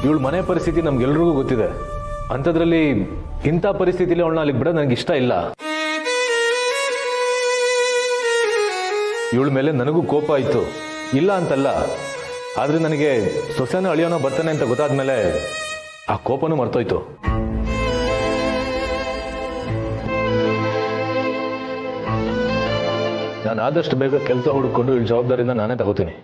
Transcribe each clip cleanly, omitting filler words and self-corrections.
ಇವಳು ಮನೆ ಪರಿಸ್ಥಿತಿ ನಮ್ಗೆಲ್ರಿಗೂ ಗೊತ್ತಿದೆ. ಅಂಥದ್ರಲ್ಲಿ ಇಂಥ ಪರಿಸ್ಥಿತಿಲಿ ಅವಳನ್ನ ಅಲ್ಲಿಗೆ ಬಿಡೋದು ನನಗೆ ಇಷ್ಟ ಇಲ್ಲ. ಇವಳ ಮೇಲೆ ನನಗೂ ಕೋಪ ಆಯಿತು, ಇಲ್ಲ ಅಂತಲ್ಲ. ಆದರೆ ನನಗೆ ಸೊಸೆನೋ ಅಳಿಯೋನೋ ಬರ್ತಾನೆ ಅಂತ ಗೊತ್ತಾದ್ಮೇಲೆ ಆ ಕೋಪನೂ ಮರ್ತೋಯ್ತು. ನಾನು ಆದಷ್ಟು ಬೇಗ ಕೆಲಸ ಹುಡುಕೊಂಡು ಈ ಜವಾಬ್ದಾರಿನ ನಾನೇ ತಗೋತೀನಿ.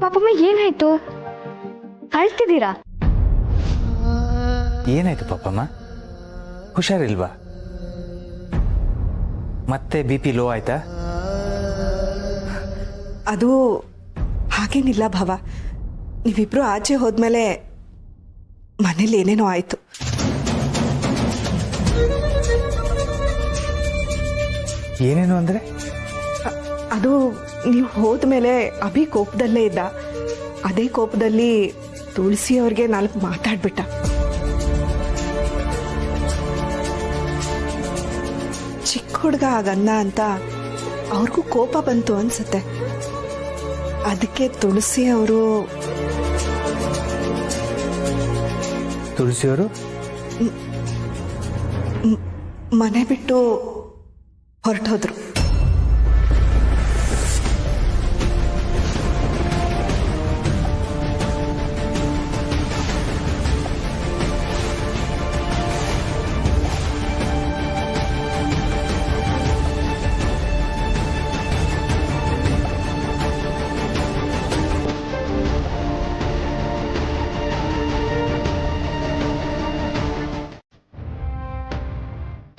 ಪಾಪಮ್ಮ ಏನಾಯ್ತು? ಅಳ್ತಿದ್ದೀರಾ? ಏನಾಯ್ತು ಪಾಪಮ್ಮ? ಹುಷಾರಿಲ್ವಾ? ಮತ್ತೆ BP ಲೋ ಆಯ್ತಾ? ಅದು ಹಾಗೇನಿಲ್ಲ ಭಾವ. ನೀವಿಬ್ರು ಆಚೆ ಹೋದ್ಮೇಲೆ ಮನೇಲಿ ಏನೇನೋ ಆಯ್ತು. ಏನೇನು ಅಂದ್ರೆ? ಅದು ನೀವು ಹೋದ್ಮೇಲೆ ಅಭಿ ಕೋಪದಲ್ಲೇ ಇದ್ದ. ಅದೇ ಕೋಪದಲ್ಲಿ ತುಳಸಿ ಅವ್ರಿಗೆ 4 ಮಾತಾಡ್ಬಿಟ್ಟ. ಚಿಕ್ಕ ಹುಡುಗ ಆಗನ್ನ ಅಂತ ಅವ್ರಿಗೂ ಕೋಪ ಬಂತು ಅನ್ಸುತ್ತೆ. ಅದಕ್ಕೆ ತುಳಸಿಯವರು ಮನೆ ಬಿಟ್ಟು ಹೊರಟೋದ್ರು.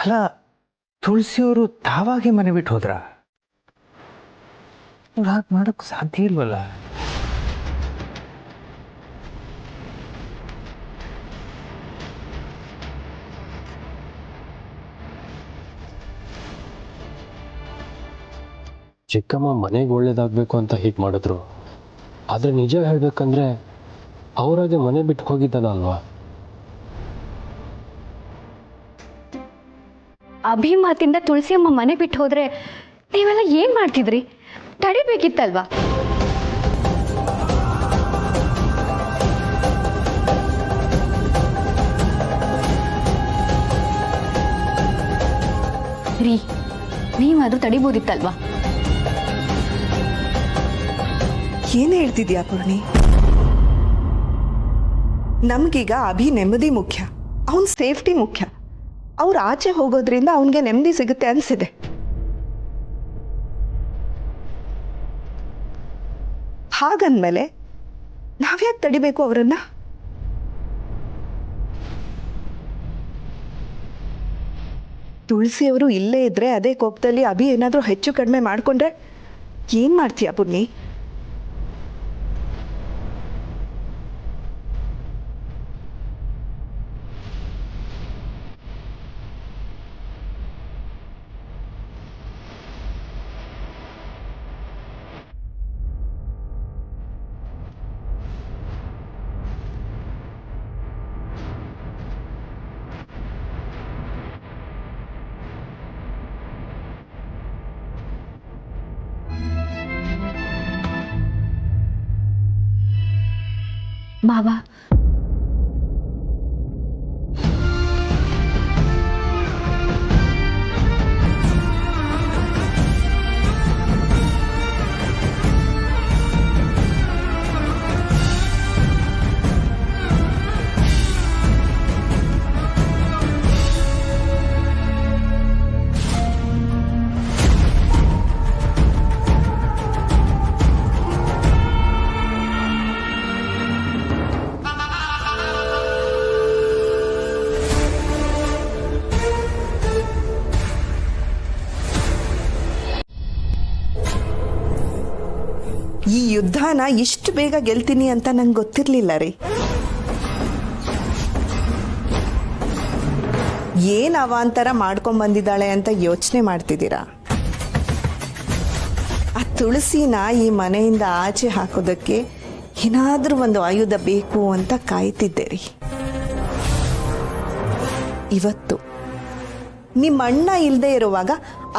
ಅಲ್ಲ, ತುಳಸಿಯವರು ತಾವಾಗೆ ಮನೆ ಬಿಟ್ಟು ಹೋದ್ರ? ಅವ್ರು ಹಾಗೆ ಮಾಡಕ್ ಸಾಧ್ಯ ಇಲ್ವಲ್ಲ. ಚಿಕ್ಕಮ್ಮ ಮನೆಗೆ ಒಳ್ಳೇದಾಗಬೇಕು ಅಂತ ಹೀಗೆ ಮಾಡಿದ್ರು. ಆದರೆ ನಿಜ ಹೇಳಬೇಕಂದ್ರೆ ಅವರಾಗೆ ಮನೆ ಬಿಟ್ಟು ಹೋಗಿದ್ದಲ್ಲ ಅಲ್ವಾ? ಅಭಿ ಮಾತಿಂದ ತುಳಸಿ ಅಮ್ಮ ಮನೆ ಬಿಟ್ಟು ಹೋದ್ರೆ ನೀವೆಲ್ಲ ಏನ್ ಮಾಡ್ತಿದ್ರಿ? ತಡಿಬೇಕಿತ್ತಲ್ವಾ? ರೀ, ನೀವಾದ್ರೂ ತಡಿಬೋದಿತ್ತಲ್ವಾ? ಏನ್ ಹೇಳ್ತಿದ್ಯಾ ಪೂರ್ಣಿ? ನಮ್ಗೀಗ ಅಭಿ ನೆಮ್ಮದಿ ಮುಖ್ಯ, ಅವನ್ ಸೇಫ್ಟಿ ಮುಖ್ಯ. ಅವ್ರು ಆಚೆ ಹೋಗೋದ್ರಿಂದ ಅವನಿಗೆ ನೆಮ್ಮದಿ ಸಿಗುತ್ತೆ ಅನ್ಸಿದೆ. ಹಾಗಂದ್ಮೇಲೆ ನಾವ್ಯಾಕೆ ತಡಿಬೇಕು ಅವರನ್ನ? ತುಳಸಿಯವರು ಇಲ್ಲೇ ಇದ್ರೆ ಅದೇ ಕೋಪದಲ್ಲಿ ಅಭಿ ಏನಾದರೂ ಹೆಚ್ಚು ಕಡಿಮೆ ಮಾಡ್ಕೊಂಡ್ರೆ ಏನ್ ಮಾಡ್ತೀಯಾ ಪುಣ್ಯ? ಬಾಬಾ, ಈ ಯುದ್ಧನ ಇಷ್ಟು ಬೇಗ ಗೆಲ್ತೀನಿ ಅಂತ ನಂಗೆ ಗೊತ್ತಿರಲಿಲ್ಲ ರೀ. ಏನು ಅವಾಂತರ ಮಾಡ್ಕೊಂಬಂದಿದ್ದಾಳೆ ಅಂತ ಯೋಚನೆ ಮಾಡ್ತಿದ್ದೀರಾ? ಆ ತುಳಸಿನ ಈ ಮನೆಯಿಂದ ಆಚೆ ಹಾಕೋದಕ್ಕೆ ಏನಾದರೂ ಒಂದು ಆಯುಧ ಬೇಕು ಅಂತ ಕಾಯ್ತಿದ್ದೆ ರೀ. ಇವತ್ತು ನಿಮ್ಮ ಅಣ್ಣ ಇಲ್ಲದೆ ಇರುವಾಗ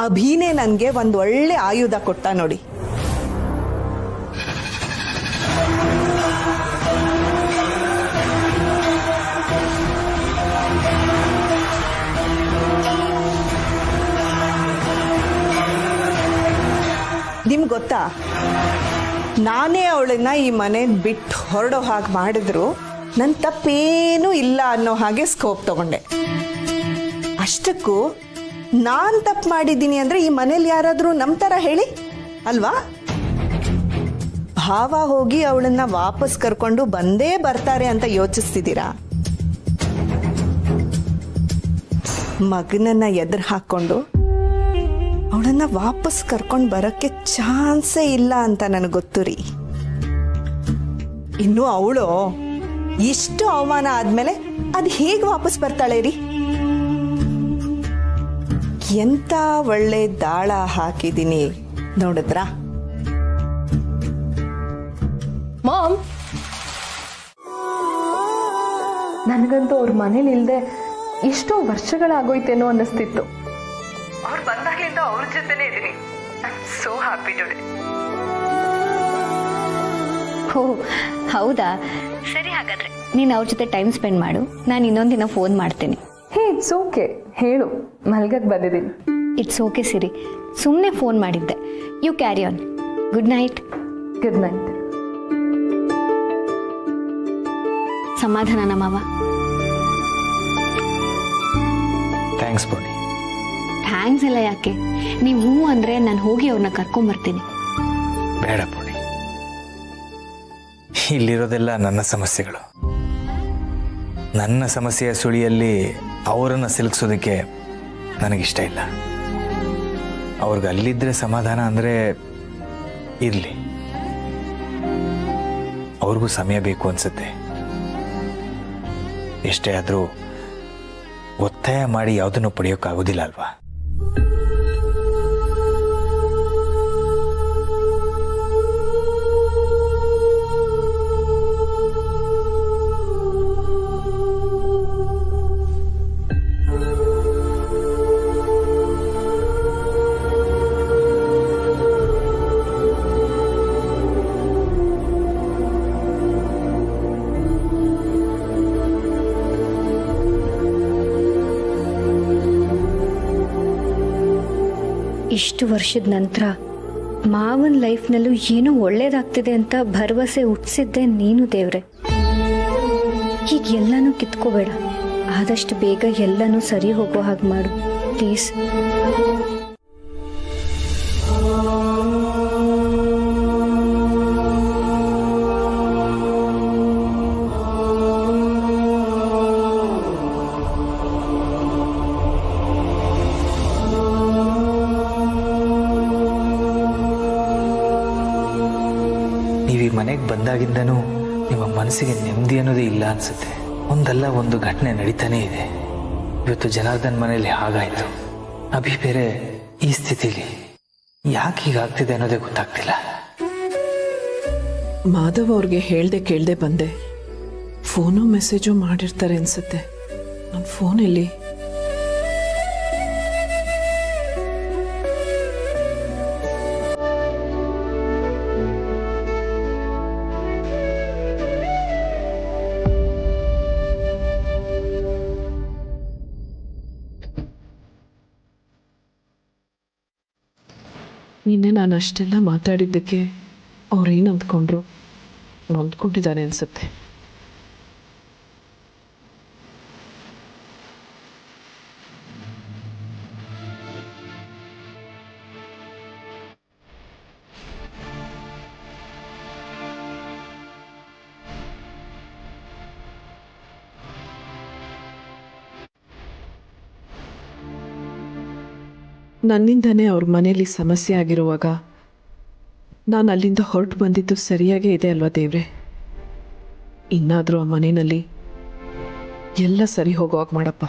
ಅಭಿನೇ ನನಗೆ ಒಂದು ಒಳ್ಳೆ ಆಯುಧ ಕೊಟ್ಟ ನೋಡಿ. ನಿಮ್ಗೆ ಗೊತ್ತಾ, ನಾನೇ ಅವಳನ್ನ ಈ ಮನೆ ಬಿಟ್ಟು ಹೊರಡೋ ಹಾಗೆ ಮಾಡಿದ್ರು ನನ್ನ ತಪ್ಪೇನೂ ಇಲ್ಲ ಅನ್ನೋ ಹಾಗೆ ಸ್ಕೋಪ್ ತಗೊಂಡೆ. ಅಷ್ಟಕ್ಕೂ ನಾನು ತಪ್ಪು ಮಾಡಿದ್ದೀನಿ ಅಂದರೆ ಈ ಮನೇಲಿ ಯಾರಾದರೂ ನಂಬ್ತಾರ ಹೇಳಿ? ಅಲ್ವಾ? ಭಾವ ಹೋಗಿ ಅವಳನ್ನ ವಾಪಸ್ ಕರ್ಕೊಂಡು ಬಂದೇ ಬರ್ತಾರೆ ಅಂತ ಯೋಚಿಸ್ತಿದ್ದೀರಾ? ಮಗನನ್ನ ಎದುರು ಹಾಕ್ಕೊಂಡು ಅವಳನ್ನ ವಾಪಸ್ ಕರ್ಕೊಂಡು ಬರೋಕ್ಕೆ ಚಾನ್ಸೇ ಇಲ್ಲ ಅಂತ ನನಗೆ ಗೊತ್ತು ರೀ. ಇನ್ನು ಅವಳು ಇಷ್ಟು ಅವಮಾನ ಆದ್ಮೇಲೆ ಅದು ಹೇಗೆ ವಾಪಸ್ ಬರ್ತಾಳೆ ರೀ? ಎಂತ ಒಳ್ಳೆ ದಾಳ ಹಾಕಿದ್ದೀನಿ ನೋಡಿದ್ರಾ? ಮಾಮ್, ನನಗಂತೂ ಅವ್ರ ಮನೇಲಿ ಇಲ್ಲದೆ ಎಷ್ಟೋ ವರ್ಷಗಳಾಗೋಯ್ತೇನೋ ಅನ್ನಿಸ್ತಿತ್ತು. ಅವ್ರು ಬಂದಾಗಲಿಂದ ಅವ್ರ ಜೊತೆನೇ ಇದ್ದೀನಿ. I am so happy today. ಓ ಹೌದಾ, ಸರಿ ಹಾಗಾದ್ರೆ ನೀನು ಅವ್ರ ಜೊತೆ ಟೈಮ್ ಸ್ಪೆಂಡ್ ಮಾಡು. ನಾನು ಇನ್ನೊಂದಿನ ಫೋನ್ ಮಾಡ್ತೀನಿ. ಹೇ, ಇಟ್ಸ್ ಓಕೆ, ಹೇಳು, ಮಲ್ಗಕ್ಕೆ ಬಂದಿದ್ದೀನಿ. ಇಟ್ಸ್ ಓಕೆ ಸಿರಿ, ಸುಮ್ಮನೆ ಫೋನ್ ಮಾಡಿದ್ದೆ. You carry on. Good night. Good night. ಸಮಾಧಾನ ನಮ್ಮವ. ಥ್ಯಾಂಕ್ಸ್ ಪೂರ್ಣಿ. ಥ್ಯಾಂಕ್ಸ್ ಎಲ್ಲ ಯಾಕೆ, ನೀವು ಹ್ಞೂ ಅಂದರೆ ನಾನು ಹೋಗಿ ಅವ್ರನ್ನ ಕರ್ಕೊಂಬರ್ತೀನಿ. ಬೇಡ ಪೂರ್ಣಿ, ಇಲ್ಲಿರೋದೆಲ್ಲ ನನ್ನ ಸಮಸ್ಯೆಗಳು. ನನ್ನ ಸಮಸ್ಯೆಯ ಸುಳಿಯಲ್ಲಿ ಅವರನ್ನು ಸಿಲುಕಿಸೋದಕ್ಕೆ ನನಗಿಷ್ಟ ಇಲ್ಲ. ಅವ್ರಿಗೆ ಅಲ್ಲಿದ್ದರೆ ಸಮಾಧಾನ ಅಂದರೆ ಇರಲಿ, ಅವ್ರಿಗೂ ಸಮಯ ಬೇಕು ಅನಿಸುತ್ತೆ. ಎಷ್ಟೇ ಆದರೂ ಒತ್ತಾಯ ಮಾಡಿ ಯಾವುದನ್ನು ಪಡೆಯೋಕ್ಕಾಗೋದಿಲ್ಲ ಅಲ್ವಾ? ಇಷ್ಟು ವರ್ಷದ ನಂತರ ಮಾವನ ಲೈಫ್ನಲ್ಲೂ ಏನೋ ಒಳ್ಳೇದಾಗ್ತಿದೆ ಅಂತ ಭರವಸೆ ಹುಟ್ಟಿಸಿದ್ದೆ ನೀನು ದೇವ್ರೆ. ಈಗ ಎಲ್ಲನೂ ಕಿತ್ಕೋಬೇಡ, ಆದಷ್ಟು ಬೇಗ ಎಲ್ಲನೂ ಸರಿ ಹೋಗೋ ಹಾಗೆ ಮಾಡು ಪ್ಲೀಸ್. ನೀವು ಈ ಮನೆಗೆ ಬಂದಾಗಿಂದನೂ ನಿಮ್ಮ ಮನಸ್ಸಿಗೆ ನೆಮ್ಮದಿ ಅನ್ನೋದೇ ಇಲ್ಲ ಅನಿಸುತ್ತೆ. ಒಂದಲ್ಲ ಒಂದು ಘಟನೆ ನಡೀತಾನೇ ಇದೆ. ಇವತ್ತು ಜನಾರ್ದನ್ ಮನೆಯಲ್ಲಿ ಹಾಗಾಯಿತು, ಅಭಿ ಬೇರೆ ಈ ಸ್ಥಿತಿಲಿ. ಯಾಕೆ ಹೀಗಾಗ್ತಿದೆ ಅನ್ನೋದೇ ಗೊತ್ತಾಗ್ತಿಲ್ಲ. ಮಾಧವ್ ಅವ್ರಿಗೆ ಹೇಳ್ದೆ ಕೇಳ್ದೆ ಬಂದೆ. ಫೋನು ಮೆಸೇಜು ಮಾಡಿರ್ತಾರೆ ಅನ್ಸುತ್ತೆ. ನನ್ನ ಫೋನಲ್ಲಿ ನಿನ್ನೆ ನಾನು ಅಷ್ಟೆಲ್ಲ ಮಾತಾಡಿದ್ದಕ್ಕೆ ಅವ್ರೇನು ಅಂದ್ಕೊಂಡ್ರು, ನೊಂದ್ಕೊಂಡಿದ್ದಾರೆ ಅನ್ಸುತ್ತೆ. ನನ್ನಿಂದನೇ ಅವ್ರ ಮನೇಲಿ ಸಮಸ್ಯೆ ಆಗಿರುವಾಗ ನಾನು ಅಲ್ಲಿಂದ ಹೊರಟು ಬಂದಿದ್ದು ಸರಿಯಾಗೇ ಇದೆ ಅಲ್ವಾ ದೇವ್ರೆ? ಇನ್ನಾದರೂ ಆ ಮನೆಯಲ್ಲಿ ಎಲ್ಲ ಸರಿ ಹೋಗೋವಾಗ ಮಾಡಪ್ಪ.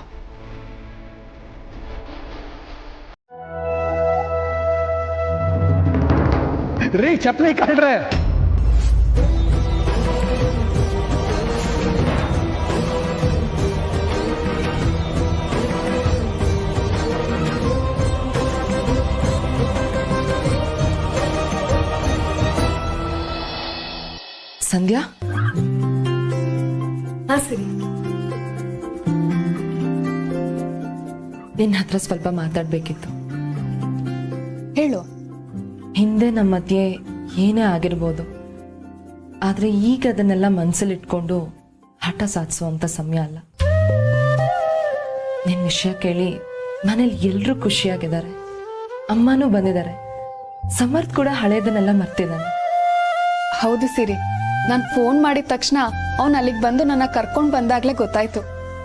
ರೀ ಚಪ್ಪಲಿ ಕಳ್ರೆ, ಸಂಧ್ಯಾ, ನಿನ್ನ ಹತ್ರ ಸ್ವಲ್ಪ ಮಾತಾಡ್ಬೇಕಿತ್ತು. ಹೇಳು. ಹಿಂದೆ ನಮ್ಮ ಮಧ್ಯೆ ಏನೇ ಆಗಿರ್ಬೋದು, ಆದ್ರೆ ಈಗ ಅದನ್ನೆಲ್ಲ ಮನ್ಸಲ್ಲಿಟ್ಕೊಂಡು ಹಠ ಸಾಧಿಸುವಂತ ಸಮಯ ಅಲ್ಲ. ನಿನ್ ವಿಷಯ ಕೇಳಿ ಮನೇಲಿ ಎಲ್ರೂ ಖುಷಿಯಾಗಿದ್ದಾರೆ. ಅಮ್ಮನೂ ಬಂದಿದ್ದಾರೆ. ಸಮರ್ಥ್ ಕೂಡ ಹಳೇದನ್ನೆಲ್ಲ ಮರ್ತಿದ್ದಾನೆ. ಹೌದು ಸಿರಿ, ನಾನು ಫೋನ್ ಮಾಡಿದ ತಕ್ಷಣ ಅವನು ಅಲ್ಲಿಗೆ ಬಂದು ನನ್ನ ಕರ್ಕೊಂಡು ಬಂದಾಗ್ಲೇ ಗೊತ್ತಾಯ್ತು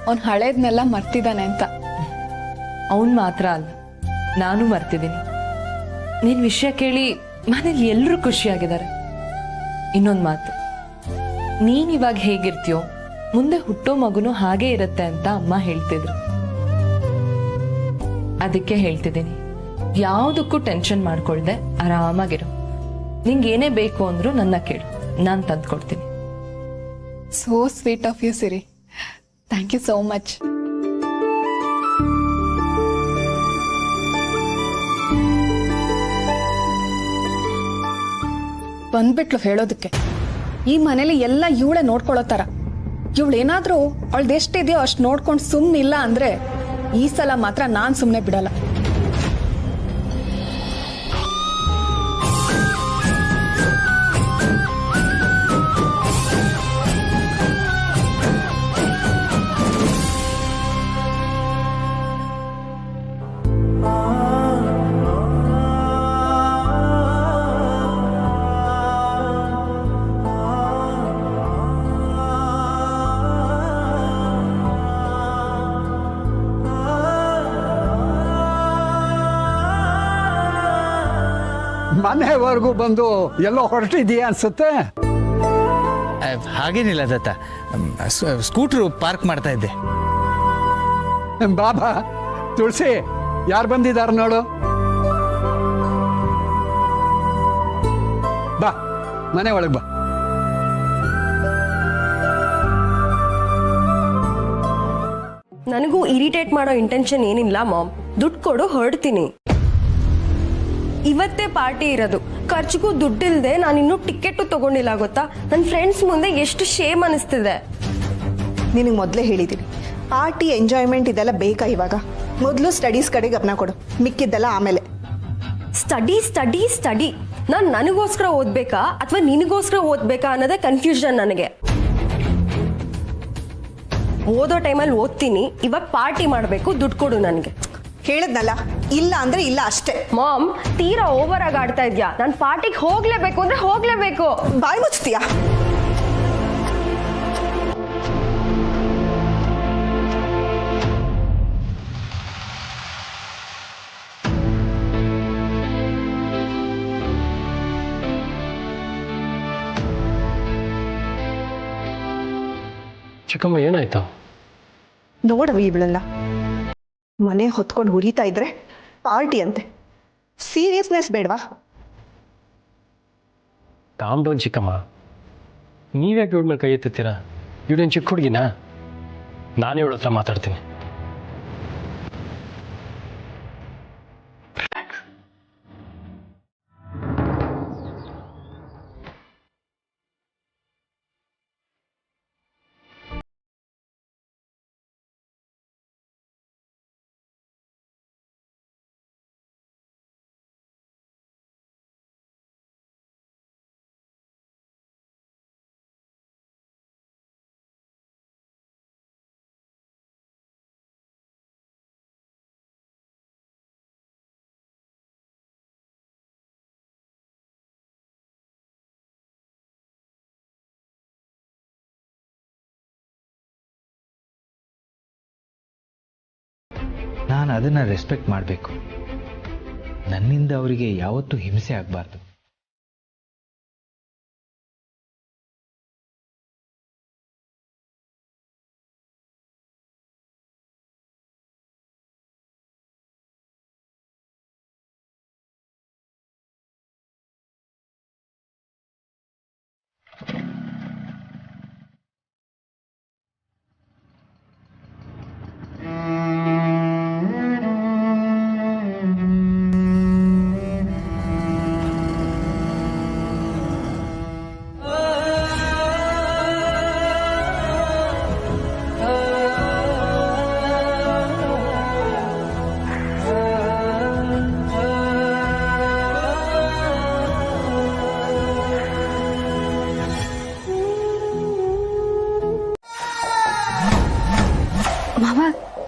ಅವ್ನು ಹಳೇದ್ನೆಲ್ಲ ಮರ್ತಿದ್ದಾನೆ ಅಂತ. ಅವನ್ ಮಾತ್ರ ಅಲ್ಲ, ನಾನು ಮರ್ತಿದ್ದೀನಿ. ನಿನ್ ವಿಷಯ ಕೇಳಿ ಮನೇಲಿ ಎಲ್ರೂ ಖುಷಿಯಾಗಿದ್ದಾರೆ. ಇನ್ನೊಂದು ಮಾತು, ನೀನ್ ಇವಾಗ ಹೇಗಿರ್ತೀಯೋ ಮುಂದೆ ಹುಟ್ಟೋ ಮಗುನು ಹಾಗೆ ಇರುತ್ತೆ ಅಂತ ಅಮ್ಮ ಹೇಳ್ತಿದ್ರು. ಅದಕ್ಕೆ ಹೇಳ್ತಿದ್ದೀನಿ, ಯಾವುದಕ್ಕೂ ಟೆನ್ಷನ್ ಮಾಡ್ಕೊಳ್ದೆ ಆರಾಮಾಗಿರು. ನಿಂಗೆ ಏನೇ ಬೇಕು ಅಂದ್ರೂ ನನ್ನ ಕೇಳು, ನಾನು ತಂದ್ಕೊಡ್ತೀನಿ. So sweet of you Siri, thank you so much. ಬಂದ್ಬಿಟ್ಲು ಹೇಳೋದಕ್ಕೆ. ಈ ಮನೇಲಿ ಎಲ್ಲ ಇವಳೆ ನೋಡ್ಕೊಳ್ಳೋ ತರ. ಇವಳೇನಾದ್ರೂ ಅವಳ್ದೆಷ್ಟಿದೆಯೋ ಅಷ್ಟು ನೋಡ್ಕೊಂಡು ಸುಮ್ಮನಿಲ್ಲ ಅಂದ್ರೆ ಈ ಸಲ ಮಾತ್ರ ನಾನ್ ಸುಮ್ಮನೆ ಬಿಡಲ್ಲ. ಮನೆವರೆಗೂ ಬಂದು ಎಲ್ಲೋ ಹೊರಟಿದೀಯ ಅನ್ಸುತ್ತೆ. ಹಾಗೇನಿಲ್ಲ ದತ್ತ, ಸ್ಕೂಟ್ರು ಪಾರ್ಕ್ ಮಾಡ್ತಾ ಇದ್ದೆ. ಬಾಬಾ ತುಳಸಿ, ಯಾರು ಬಂದಿದ್ದಾರೆ ನೋಡು. ಬಾ ಮನೆ ಒಳಗೆ ಬಾ. ನನಗೂ ಇರಿಟೇಟ್ ಮಾಡೋ ಇಂಟೆನ್ಷನ್ ಏನಿಲ್ಲ ಮಾಮ್. ದುಡ್ಡು ಕೊಡು, ಹೊರಡ್ತೀನಿ. ಇವತ್ತೇ ಪಾರ್ಟಿ ಇರೋದು, ಖರ್ಚಿಗೂ ದುಡ್ಡಿಲ್ದೆ ನಾನಿನ್ನೂ ಟಿಕೆಟು ತಗೊಂಡಿಲ್ಲ ಗೊತ್ತಾ. ನನ್ನ ಫ್ರೆಂಡ್ಸ್ ಮುಂದೆ ಎಷ್ಟು ಶೇಮ್ ಅನಿಸ್ತಿದೆ. ನಿನಗೆ ಮೊದಲೇ ಹೇಳಿದ್ದೀನಿ, ಪಾರ್ಟಿ ಎಂಜಾಯ್ಮೆಂಟ್ ಇದೆಲ್ಲ ಬೇಕಾ ಇವಾಗ? ಮೊದಲು ಸ್ಟಡೀಸ್ ಕಡೆ ಗಮನ ಕೊಡು, ಮಿಕ್ಕಿದ್ದೆಲ್ಲ ಆಮೇಲೆ. ಸ್ಟಡಿ ಸ್ಟಡಿ ಸ್ಟಡಿ ನಾನು ನನಗೋಸ್ಕರ ಓದ್ಬೇಕಾ ಅಥವಾ ನಿನಗೋಸ್ಕರ ಓದ್ಬೇಕಾ ಅನ್ನೋದೇ ಕನ್ಫ್ಯೂಷನ್ ನನಗೆ. ಓದೋ ಟೈಮಲ್ಲಿ ಓದ್ತೀನಿ, ಇವಾಗ ಪಾರ್ಟಿ ಮಾಡಬೇಕು, ದುಡ್ಡು ಕೊಡು ನನಗೆ. ಹೇಳಿದ್ನಲ್ಲ, ಇಲ್ಲ ಅಂದ್ರೆ ಇಲ್ಲ ಅಷ್ಟೇ. ಮಾಮ್, ತೀರಾ ಓವರ್ ಆಗಿ ಆಡ್ತಾ ಇದ್ಯಾ. ನಾನು ಪಾರ್ಟಿಗೆ ಹೋಗ್ಲೇಬೇಕು ಅಂದ್ರೆ ಹೋಗ್ಲೇಬೇಕು. ಬಾಯಿ ಮುಚ್ತೀಯಾ? ಚಿಕ್ಕಮ್ಮ ಏನಾಯ್ತು? ನೋಡವಿ ಇವಳಲ್ಲ, ಮನೆ ಹೊತ್ಕೊಂಡು ಹುರಿತಾ ಇದ್ರೆ ಪಾರ್ಟಿ ಅಂತೆ. ಸೀರಿಯಸ್ನೆಸ್ ಬೇಡವಾ? ಕಾಮ್ ಡೌನ್ ಚಿಕ್ಕಮ್ಮ, ನೀವ್ಯಾಕೆ ಇವಳ ಮೇಲೆ ಕೈ ಎತ್ತುತ್ತೀರಾ? ಇವಳೇನು ಚಿಕ್ಕ ಹುಡುಗಿನಾ? ನಾನೇ ಇವಳ ಹತ್ರ ಮಾತಾಡ್ತೀನಿ. ನಾನು ಅದನ್ನು ರೆಸ್ಪೆಕ್ಟ್ ಮಾಡಬೇಕು. ನನ್ನಿಂದ ಅವರಿಗೆ ಯಾವತ್ತೂ ಹಿಂಸೆ ಆಗಬಾರ್ದು.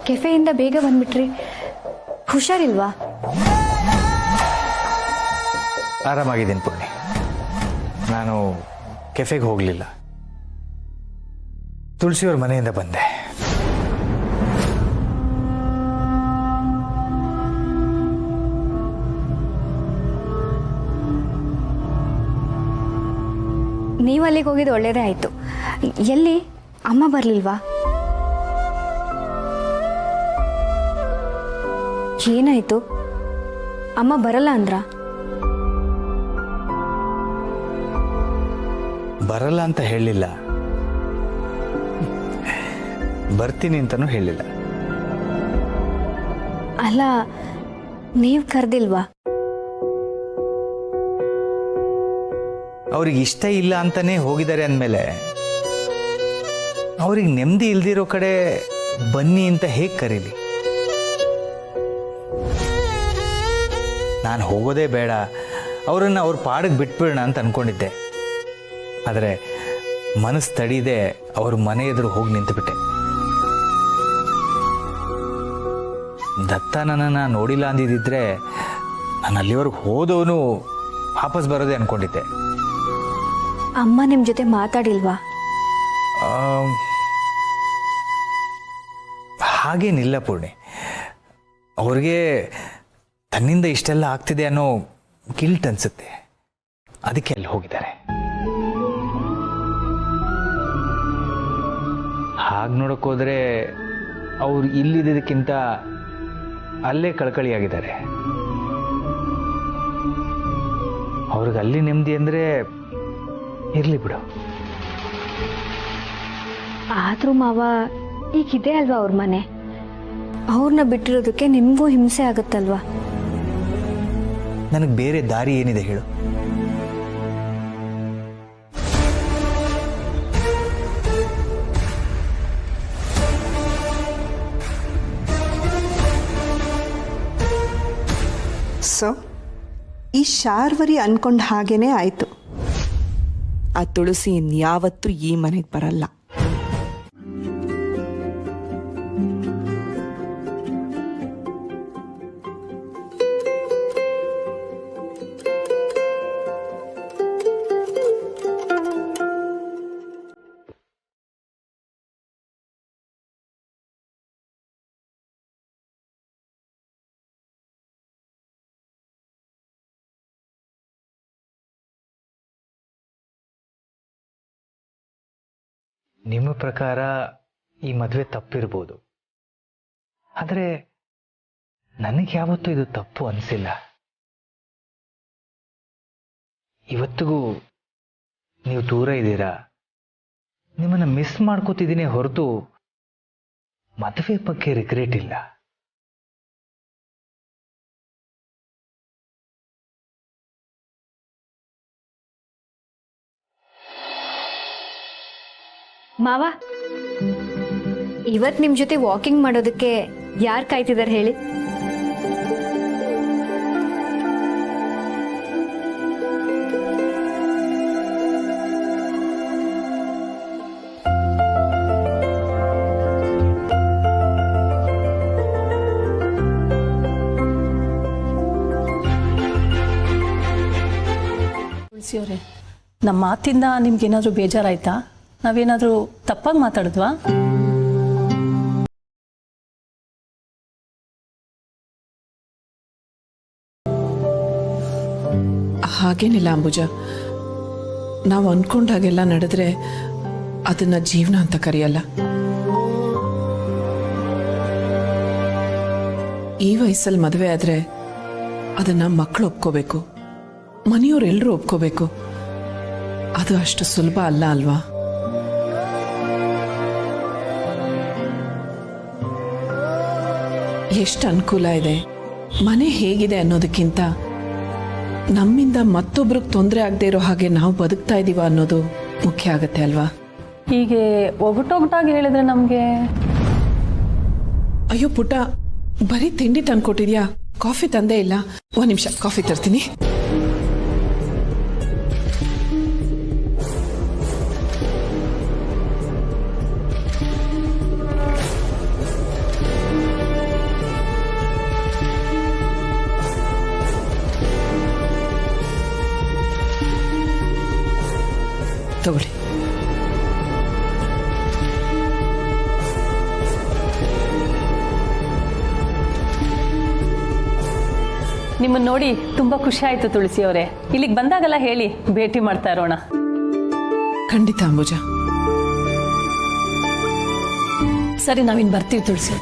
ಕೆಫೆಯಿಂದ ಬೇಗ ಬಂದ್ಬಿಟ್ರಿ, ಹುಷಾರಿಲ್ವಾ? ಆರಾಮಾಗಿದ್ದೀನಿ ಪೂರ್ಣಿ. ನಾನು ಕೆಫೆಗೆ ಹೋಗಲಿಲ್ಲ, ತುಳಸಿಯವ್ರ ಮನೆಯಿಂದ ಬಂದೆ. ನೀವು ಅಲ್ಲಿಗೆ ಹೋಗಿದ್ದು ಒಳ್ಳೇದೇ ಆಯ್ತು. ಎಲ್ಲಿ ಅಮ್ಮ ಬರ್ಲಿಲ್ವಾ? ಏನಾಯ್ತು? ಅಮ್ಮ ಬರಲ್ಲ ಅಂದ್ರ? ಬರಲ್ಲ ಅಂತ ಹೇಳಿಲ್ಲ, ಬರ್ತೀನಿ ಅಂತನೂ ಹೇಳಿಲ್ಲ. ಅಲ್ಲ, ನೀವು ಕರೆದಿಲ್ವಾ? ಅವ್ರಿಗೆ ಇಷ್ಟ ಇಲ್ಲ ಅಂತಾನೆ ಹೋಗಿದ್ದಾರೆ ಅಂದಮೇಲೆ ಅವ್ರಿಗೆ ನೆಮ್ಮದಿ ಇಲ್ದಿರೋ ಕಡೆ ಬನ್ನಿ ಅಂತ ಹೇಗೆ ಕರೀಲಿ? ನಾನು ಹೋಗೋದೇ ಬೇಡ, ಅವರನ್ನು ಅವ್ರ ಪಾಡಿಗೆ ಬಿಟ್ಬಿಡೋಣ ಅಂತ ಅನ್ಕೊಂಡಿದ್ದೆ. ಆದರೆ ಮನಸ್ಸು ತಡೀದೆ ಅವ್ರ ಮನೆ ಎದುರು ಹೋಗಿ ನಿಂತುಬಿಟ್ಟೆ. ದತ್ತ ನನ್ನನ್ನು ನೋಡಿಲ್ಲ ಅಂದಿದ್ದಿದ್ರೆ ನಾನು ಅಲ್ಲಿವರೆಗೆ ಹೋದವನು ವಾಪಸ್ ಬರೋದೇ ಅನ್ಕೊಂಡಿದ್ದೆ. ಅಮ್ಮ ನಿಮ್ ಜೊತೆ ಮಾತಾಡಿಲ್ವಾ? ಹಾಗೇನಿಲ್ಲ ಪೂರ್ಣಿ. ಅವ್ರಿಗೆ ತನ್ನಿಂದ ಇಷ್ಟೆಲ್ಲ ಆಗ್ತಿದೆ ಅನ್ನೋ ಗಿಲ್ಟ್ ಅನ್ಸುತ್ತೆ, ಅದಕ್ಕೆ ಅಲ್ಲಿ ಹೋಗಿದ್ದಾರೆ. ಹಾಗೆ ನೋಡೋಕ್ಕೋದ್ರೆ ಅವ್ರು ಇಲ್ಲಿದ್ದಕ್ಕಿಂತ ಅಲ್ಲೇ ಕಳಕಳಿಯಾಗಿದ್ದಾರೆ. ಅವ್ರಿಗೆ ಅಲ್ಲಿ ನೆಮ್ಮದಿ ಅಂದರೆ ಇರ್ಲಿ ಬಿಡು. ಆದ್ರೂ ಮಾವ, ಈಗಿದೆ ಅಲ್ವಾ ಅವ್ರ ಮನೆ, ಅವ್ರನ್ನ ಬಿಟ್ಟಿರೋದಕ್ಕೆ ನಿಮ್ಗೂ ಹಿಂಸೆ ಆಗುತ್ತಲ್ವಾ? ನನಗೆ ಬೇರೆ ದಾರಿ ಏನಿದೆ ಹೇಳು? ಸೊ ಈ ಶಾರ್ವರಿ ಅನ್ಕೊಂಡ ಹಾಗೇನೆ ಆಯ್ತು. ಆ ತುಳಸಿ ಇನ್ಯಾವತ್ತೂ ಈ ಮನೆಗೆ ಬರಲ್ಲ. ನಿಮ್ಮ ಪ್ರಕಾರ ಈ ಮದುವೆ ತಪ್ಪಿರ್ಬೋದು, ಆದರೆ ನನಗೆ ಯಾವತ್ತೂ ಇದು ತಪ್ಪು ಅನಿಸಿಲ್ಲ. ಇವತ್ತಿಗೂ ನೀವು ದೂರ ಇದ್ದೀರಾ, ನಿಮ್ಮನ್ನು ಮಿಸ್ ಮಾಡ್ಕೋತಿದ್ದೀನಿ ಹೊರತು ಮದುವೆ ಬಗ್ಗೆ ರಿಗ್ರೆಟ್ ಇಲ್ಲ. ಮಾವ, ಇವತ್ ನಿಮ್ ಜೊತೆ ವಾಕಿಂಗ್ ಮಾಡೋದಕ್ಕೆ ಯಾರು ಕಾಯ್ತಿದಾರೆ ಹೇಳಿ? ತುಳಸಿಯವರೇ, ನಮ್ಮ ಮಾತಿಂದ ನಿಮ್ಗೇನಾದರೂ ಬೇಜಾರಾಯ್ತಾ? ನಾವೇನಾದರೂ ತಪ್ಪಾಗಿ ಮಾತಾಡಿದ್ವಾ? ಹಾಗೇನಿಲ್ಲ ಅಂಬುಜ, ನಾವು ಅನ್ಕೊಂಡಾಗೆಲ್ಲ ನಡೆದ್ರೆ ಅದನ್ನ ಜೀವನ ಅಂತ ಕರೆಯಲ್ಲ. ಈ ವಯಸ್ಸಲ್ಲಿ ಮದುವೆ ಆದ್ರೆ ಅದನ್ನ ಮಕ್ಕಳು ಒಪ್ಕೋಬೇಕು, ಮನೆಯವರೆಲ್ಲರೂ ಒಪ್ಕೋಬೇಕು. ಅದು ಅಷ್ಟು ಸುಲಭ ಅಲ್ಲ ಅಲ್ವಾ? ಎಷ್ಟು ಅನುಕೂಲ ಇದೆ, ಮನೆ ಹೇಗಿದೆ ಅನ್ನೋದಕ್ಕಿಂತ ನಮ್ಮಿಂದ ಮತ್ತೊಬ್ರಿಗೆ ತೊಂದರೆ ಆಗದೆ ಇರೋ ಹಾಗೆ ನಾವು ಬದುಕ್ತಾ ಇದೀವ ಅನ್ನೋದು ಮುಖ್ಯ ಆಗತ್ತೆ ಅಲ್ವಾ? ಹೀಗೆ ಒಗಟೊಗಟಾಗಿ ಹೇಳಿದ್ರೆ ನಮಗೆ. ಅಯ್ಯೋ ಪುಟ್ಟ, ಬರೀ ತಿಂಡಿ ತಂದ್ಕೊಟ್ಟಿದ್ಯಾ? ಕಾಫಿ ತಂದೇ ಇಲ್ಲ. ಒಂದ್ ನಿಮಿಷ, ಕಾಫಿ ತರ್ತೀನಿ. ತಗೊಳ್ಳಿ. ನಿಮ್ಮನ್ನ ನೋಡಿ ತುಂಬಾ ಖುಷಿ ಆಯ್ತು ತುಳಸಿ ಅವರೇ. ಇಲ್ಲಿಗೆ ಬಂದಾಗೆಲ್ಲ ಹೇಳಿ ಭೇಟಿ ಮಾಡ್ತಾ ಇರೋಣ. ಖಂಡಿತ ಅಂಬುಜ. ಸರಿ, ನಾವಿನ್ ಬರ್ತೀವಿ ತುಳಸಿ.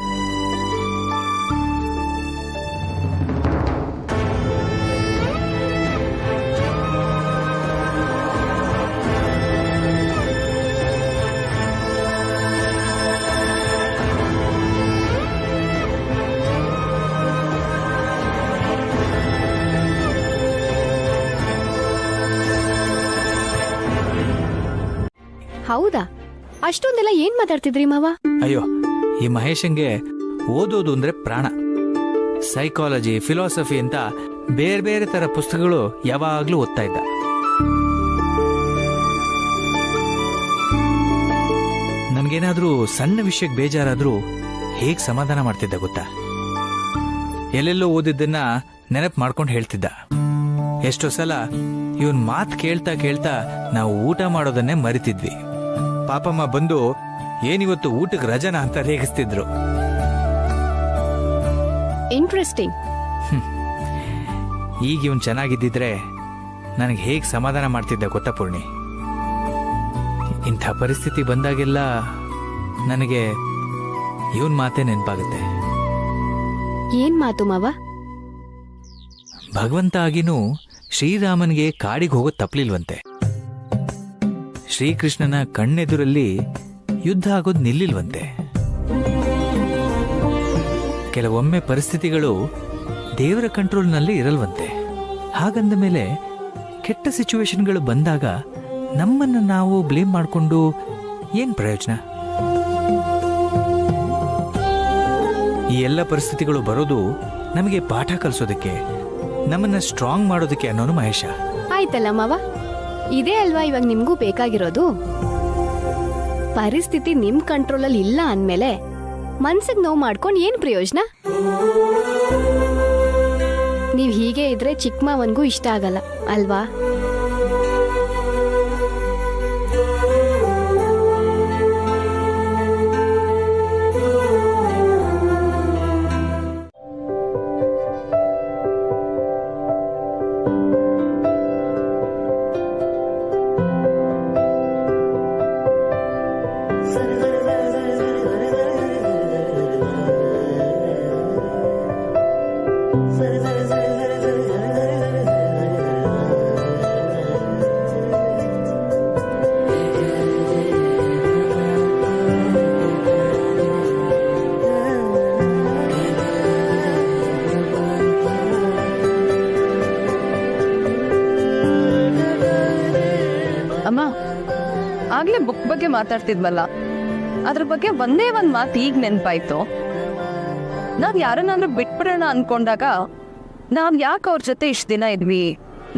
ಹೌದಾ? ಅಷ್ಟೊಂದೆಲ್ಲ ಏನ್ ಮಾತಾಡ್ತಿದ್ರಿ ಮಾವ? ಅಯ್ಯೋ, ಈ ಮಹೇಶಂಗೆ ಓದೋದು ಅಂದ್ರೆ ಪ್ರಾಣ. ಸೈಕಾಲಜಿ, ಫಿಲಾಸಫಿ ಅಂತ ಬೇರೆ ಬೇರೆ ತರ ಪುಸ್ತಕಗಳು ಯಾವಾಗ್ಲೂ ಓದ್ತಾ ಇದ್ದ. ನನ್ಗೇನಾದ್ರೂ ಸಣ್ಣ ವಿಷಯಕ್ಕೆ ಬೇಜಾರಾದ್ರೂ ಹೇಗ್ ಸಮಾಧಾನ ಮಾಡ್ತಿದ್ದ ಗೊತ್ತಾ? ಎಲ್ಲೆಲ್ಲೋ ಓದಿದ್ದನ್ನ ನೆನಪು ಮಾಡ್ಕೊಂಡು ಹೇಳ್ತಿದ್ದ. ಎಷ್ಟೋ ಸಲ ಇವನ್ ಮಾತ್ ಕೇಳ್ತಾ ಕೇಳ್ತಾ ನಾವು ಊಟ ಮಾಡೋದನ್ನೇ ಮರಿತಿದ್ವಿ. ಪಾಪಮ್ಮ ಬಂದು ಏನಿವತ್ತು ಊಟಕ್ಕೆ ರಜನ ಅಂತ ರೇಗಿಸ್ತಿದ್ರು. ಇಂಟ್ರೆಸ್ಟಿಂಗ್. ಈಗ ಇವನ್ ಚೆನ್ನಾಗಿದ್ದಿದ್ರೆ ನನಗೆ ಹೇಗ್ ಸಮಾಧಾನ ಮಾಡ್ತಿದ್ದ ಗೊತ್ತಾ ಪೂರ್ಣಿ? ಇಂಥ ಪರಿಸ್ಥಿತಿ ಬಂದಾಗೆಲ್ಲ ನನಗೆ ಇವನ್ ಮಾತೇ ನೆನಪಾಗುತ್ತೆ. ಏನ್ ಮಾತು ಮಾವ? ಭಗವಂತ ಆಗಿನೂ ಶ್ರೀರಾಮನ್ಗೆ ಕಾಡಿಗೆ ಹೋಗೋದು ತಪ್ಪಲಿಲ್ವಂತೆ. ಶ್ರೀಕೃಷ್ಣನ ಕಣ್ಣೆದುರಲ್ಲಿ ಯುದ್ಧ ಆಗೋದು ನಿಲ್ಲಿಲ್ವಂತೆ. ಕೆಲವೊಮ್ಮೆ ಪರಿಸ್ಥಿತಿಗಳು ದೇವರ ಕಂಟ್ರೋಲ್ನಲ್ಲಿ ಇರಲ್ವಂತೆ. ಹಾಗಂದ ಮೇಲೆ ಕೆಟ್ಟ ಸಿಚುವೇಶನ್ಗಳು ಬಂದಾಗ ನಮ್ಮನ್ನು ನಾವು ಬ್ಲೇಮ್ ಮಾಡಿಕೊಂಡು ಏನ್ ಪ್ರಯೋಜನ? ಈ ಎಲ್ಲ ಪರಿಸ್ಥಿತಿಗಳು ಬರೋದು ನಮಗೆ ಪಾಠ ಕಲಿಸೋದಕ್ಕೆ, ನಮ್ಮನ್ನ ಸ್ಟ್ರಾಂಗ್ ಮಾಡೋದಕ್ಕೆ ಅನ್ನೋನು ಮಹೇಶ. ಆಯ್ತಲ್ಲ ಮಾವ, ಇದೇ ಅಲ್ವಾ ಇವಾಗ ನಿಮ್ಗೂ ಬೇಕಾಗಿರೋದು? ಪರಿಸ್ಥಿತಿ ನಿಮ್ ಕಂಟ್ರೋಲಲ್ಲಿ ಇಲ್ಲ ಅಂದ್ಮೇಲೆ ಮನ್ಸಿಗೆ ನೋವು ಮಾಡ್ಕೊಂಡು ಏನ್ ಪ್ರಯೋಜನ? ನೀವ್ ಹೀಗೆ ಇದ್ರೆ ಚಿಕ್ಕ ಮಾವನ್ಗೂ ಇಷ್ಟ ಆಗಲ್ಲ ಅಲ್ವಾ? ಅಮ್ಮ, ಆಗ್ಲೇ ಬುಕ್ ಬಗ್ಗೆ ಮಾತಾಡ್ತಿದ್ವಲ್ಲ, ಅದ್ರ ಬಗ್ಗೆ ಒಂದೇ ಒಂದ್ ಮಾತು ಈಗ ನೆನ್ಪಾಯ್ತು. ನಾವ್ ಯಾರನ್ನಾದ್ರೂ ಬಿಟ್ಬಿಡೋಣ ಅನ್ಕೊಂಡಾಗ ನಾವ್ ಯಾಕೆ ಅವ್ರ ಜೊತೆ ಇಷ್ಟ ದಿನ ಇದ್ವಿ,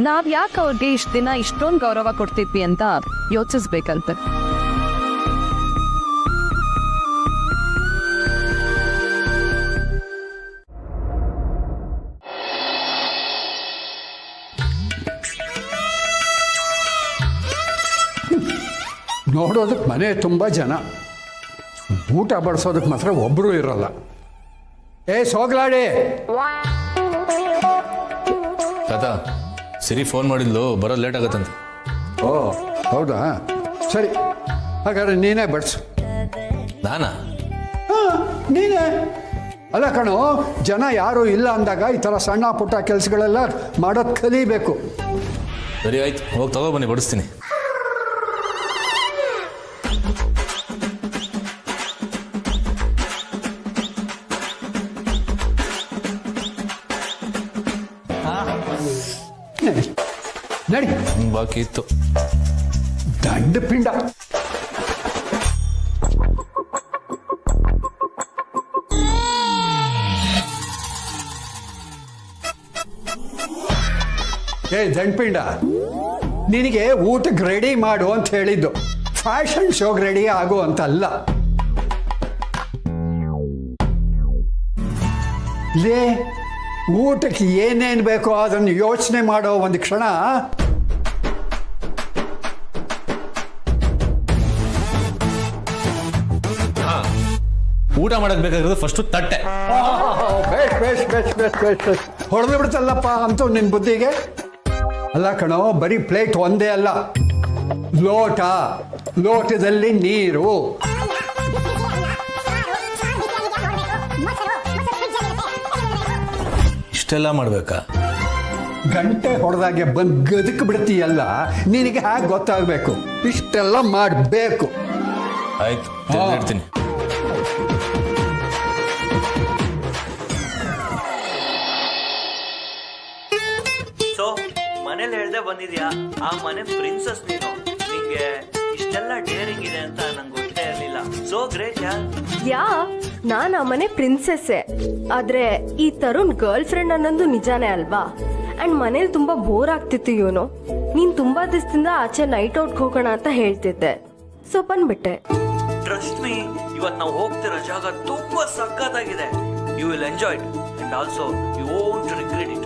ನಾವ್ ಯಾಕೆ ಅವ್ರಿಗೆ ಇಷ್ಟ ದಿನ ಇಷ್ಟೊಂದು ಗೌರವ ಕೊಡ್ತಿದ್ವಿ ಅಂತ ಯೋಚಿಸ್ಬೇಕಂತ. ನೋಡೋದಕ್ಕೆ ಮನೆ ತುಂಬ ಜನ, ಊಟ ಬಡಿಸೋದಕ್ಕೆ ಮಾತ್ರ ಒಬ್ಬರು ಇರಲ್ಲ. ಸೋಗ್ಲಾಡಿ ತಾತ, ಸಿರಿ ಫೋನ್ ಮಾಡಿದ್ಲು, ಬರೋದು ಲೇಟ್ ಆಗತ್ತಂತೆ. ಓ ಹೌದಾ, ಸರಿ ಹಾಗಾದ್ರೆ ನೀನೇ ಬಡಿಸು. ನಾನಾ? ನೀನೇ. ಅಲ್ಲ ಕಣೋ, ಜನ ಯಾರು ಇಲ್ಲ ಅಂದಾಗ ಈ ಥರ ಸಣ್ಣ ಪುಟ್ಟ ಕೆಲಸಗಳೆಲ್ಲ ಮಾಡೋದು ಕಲಿಬೇಕು. ಸರಿ ಆಯ್ತು, ಹೋಗಿ ತಗೊಬನ್ನಿ, ಬಡಿಸ್ತೀನಿ. ನಡಿ. ಬಾಕಿ ಇತ್ತು. ದಂಡ ಪಿಂಡ. ದಂಡಪಿಂಡ, ನಿನಗೆ ಊಟಕ್ಕೆ ರೆಡಿ ಮಾಡು ಅಂತ ಹೇಳಿದ್ದು, ಫ್ಯಾಷನ್ ಶೋಗೆ ರೆಡಿ ಆಗು ಅಂತಲ್ಲ. ಲೇ, ಊಟಕ್ಕೆ ಏನೇನು ಬೇಕೋ ಅದನ್ನು ಯೋಚನೆ ಮಾಡೋ ಒಂದು ಕ್ಷಣ ಊಟ ಮಾಡಕ್ ಬೇಕಾಗಿರೋದು ಫಸ್ಟ್ ತಟ್ಟೆ. ಹೊಡೆದು ಬಿಡ್ತಲ್ಲಪ್ಪ ಅಂತೂ ನಿನ್ ಬುದ್ಧಿಗೆ. ಅಲ್ಲ ಕಣೋ, ಬರೀ ಪ್ಲೇಟ್ ಒಂದೇ ಅಲ್ಲ, ಲೋಟ, ಲೋಟದಲ್ಲಿ ನೀರು. ಇಷ್ಟೆಲ್ಲ ಮಾಡ್ಬೇಕಾ? ಗಂಟೆ ಹೊಡೆದಾಗೆ ಬಂದು ಗದಕ್ ಬಿಡ್ತೀಯಲ್ಲ, ನಿನಗೆ ಹೇಗೆ ಗೊತ್ತಾಗಬೇಕು? ಇಷ್ಟೆಲ್ಲ ಮಾಡಬೇಕು. ಆಯ್ತು, ಇಡ್ತೀನಿ. ಸೊ ಮನೇಲಿ ಹೇಳ್ದೆ ಬಂದಿದ್ಯಾ, ಆ ಮನೆ ಪ್ರಿನ್ಸಸ್ ನೀನು. ನಿಂಗೆ ಇಷ್ಟೆಲ್ಲ ಡೇರಿಂಗ್ ಇದೆ ಅಂತ ನಂಗೆ ಗೊತ್ತೇ ಇರಲಿಲ್ಲ. ಸೋ ಗ್ರೇಟ್ ಯಾ, ನಾನ್ ಆ ಮನೆ ಪ್ರಿನ್ಸೆಸ್ಸೇ. ಆದ್ರೆ ಈ ತರುಣ್ ಗರ್ಲ್ ಫ್ರೆಂಡ್ ಅನ್ನೋದು ನಿಜಾನೇ ಅಲ್ವಾ? ಅಂಡ್ ಮನೇಲಿ ತುಂಬಾ ಬೋರ್ ಆಗ್ತಿತ್ತು ಇವನು. ನೀನ್ ತುಂಬಾ ದಿವಸದಿಂದ ಆಚೆ ನೈಟ್ ಔಟ್ ಹೋಗೋಣ ಅಂತ ಹೇಳ್ತಿದ್ದೆ, ಸೊ ಬಂದ್ಬಿಟ್ಟೆ. ಟ್ರಸ್ಟ್ ಮೀ, ಇವತ್ತು ನಾವು ಹೋಗ್ತಿರೋ ಜಾಗ ತುಂಬಾ ಸಖತ್ತಾಗಿದೆ. You will enjoy it and also you won't regret it.